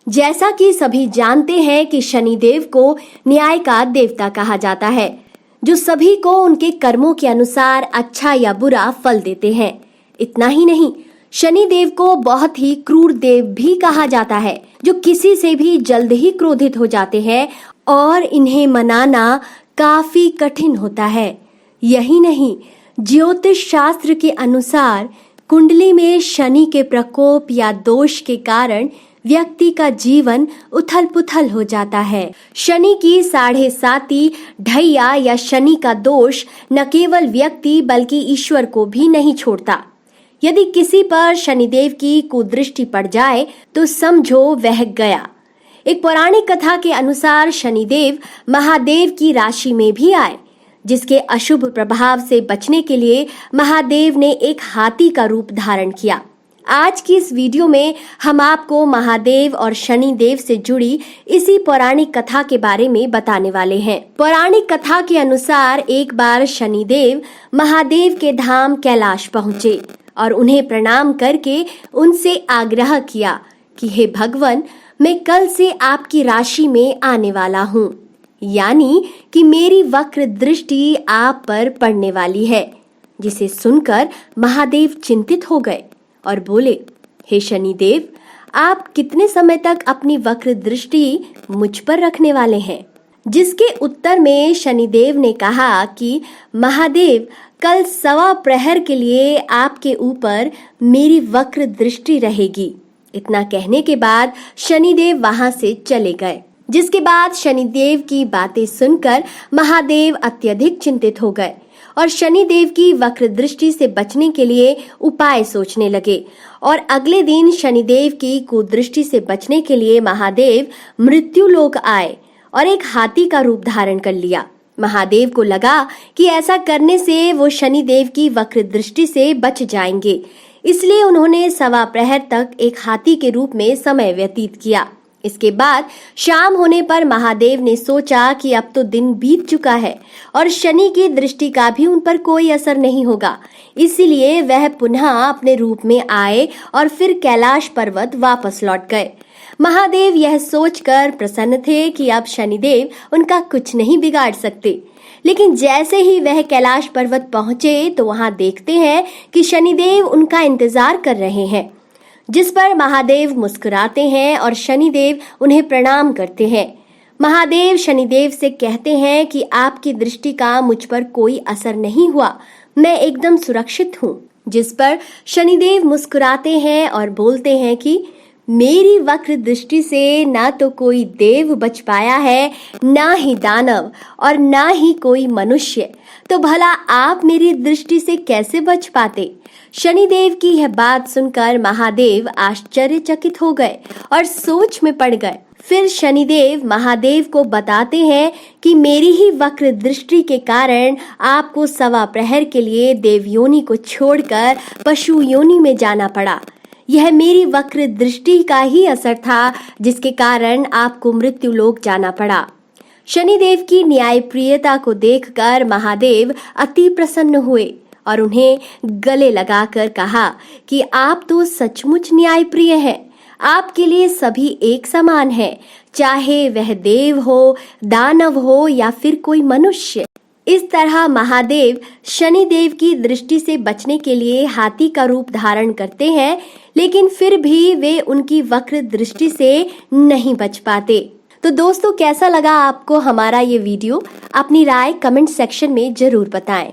जैसा कि सभी जानते हैं कि शनिदेव को न्याय का देवता कहा जाता है, जो सभी को उनके कर्मों के अनुसार अच्छा या बुरा फल देते हैं। इतना ही नहीं, शनिदेव को बहुत ही क्रूर देव भी कहा जाता है, जो किसी से भी जल्द ही क्रोधित हो जाते हैं और इन्हें मनाना काफी कठिन होता है। यही नहीं, ज्योतिष शास्त्र के अनुसार कुंडली में शनि के प्रकोप या दोष के कारण व्यक्ति का जीवन उथल पुथल हो जाता है। शनि की 7.5 ढैया या शनि का दोष न केवल व्यक्ति बल्कि ईश्वर को भी नहीं छोड़ता। यदि किसी पर शनिदेव की कुदृष्टि पड़ जाए तो समझो वह गया। एक पौराणिक कथा के अनुसार शनिदेव महादेव की राशि में भी आए, जिसके अशुभ प्रभाव से बचने के लिए महादेव ने एक हाथी का रूप धारण किया। आज की इस वीडियो में हम आपको महादेव और शनिदेव से जुड़ी इसी पौराणिक कथा के बारे में बताने वाले हैं। पौराणिक कथा के अनुसार एक बार शनिदेव महादेव के धाम कैलाश पहुंचे और उन्हें प्रणाम करके उनसे आग्रह किया कि हे भगवान, मैं कल से आपकी राशि में आने वाला हूँ, यानी कि मेरी वक्र दृष्टि आप पर पड़ने वाली है। जिसे सुनकर महादेव चिंतित हो गए और बोले, हे शनिदेव, आप कितने समय तक अपनी वक्र दृष्टि मुझ पर रखने वाले हैं? जिसके उत्तर में शनिदेव ने कहा कि महादेव, कल 1.25 प्रहर के लिए आपके ऊपर मेरी वक्र दृष्टि रहेगी। इतना कहने के बाद शनिदेव वहां से चले गए। जिसके बाद शनिदेव की बातें सुनकर महादेव अत्यधिक चिंतित हो गए और शनिदेव की वक्र दृष्टि से बचने के लिए उपाय सोचने लगे। और अगले दिन शनिदेव की कुदृष्टि से बचने के लिए महादेव मृत्युलोक आए और एक हाथी का रूप धारण कर लिया। महादेव को लगा कि ऐसा करने से वो शनिदेव की वक्र दृष्टि से बच जाएंगे, इसलिए उन्होंने 1.25 प्रहर तक एक हाथी के रूप में समय व्यतीत किया। इसके बाद शाम होने पर महादेव ने सोचा कि अब तो दिन बीत चुका है और शनि की दृष्टि का भी उन पर कोई असर नहीं होगा, इसीलिए वह पुनः अपने रूप में आए और फिर कैलाश पर्वत वापस लौट गए। महादेव यह सोचकर प्रसन्न थे कि अब शनिदेव उनका कुछ नहीं बिगाड़ सकते। लेकिन जैसे ही वह कैलाश पर्वत पहुंचे तो वहां देखते हैं कि शनिदेव उनका इंतजार कर रहे हैं। जिस पर महादेव मुस्कुराते हैं और शनिदेव उन्हें प्रणाम करते हैं। महादेव शनिदेव से कहते हैं कि आपकी दृष्टि का मुझ पर कोई असर नहीं हुआ, मैं एकदम सुरक्षित हूँ। जिस पर शनिदेव मुस्कुराते हैं और बोलते हैं कि मेरी वक्र दृष्टि से ना तो कोई देव बच पाया है, ना ही दानव और ना ही कोई मनुष्य, तो भला आप मेरी दृष्टि से कैसे बच पाते? शनिदेव की यह बात सुनकर महादेव आश्चर्यचकित हो गए और सोच में पड़ गए। फिर शनिदेव महादेव को बताते हैं कि मेरी ही वक्र दृष्टि के कारण आपको 1.25 प्रहर के लिए देव योनि को छोड़कर पशु योनि में जाना पड़ा। यह मेरी वक्र दृष्टि का ही असर था, जिसके कारण आपको मृत्यु लोक जाना पड़ा। शनिदेव की न्यायप्रियता को देखकर महादेव अति प्रसन्न हुए और उन्हें गले लगाकर कहा कि आप तो सचमुच न्यायप्रिय हैं। आपके लिए सभी एक समान है, चाहे वह देव हो, दानव हो या फिर कोई मनुष्य। इस तरह महादेव शनिदेव की दृष्टि से बचने के लिए हाथी का रूप धारण करते हैं, लेकिन फिर भी वे उनकी वक्र दृष्टि से नहीं बच पाते। तो दोस्तों, कैसा लगा आपको हमारा ये वीडियो? अपनी राय कमेंट सेक्शन में जरूर बताएं।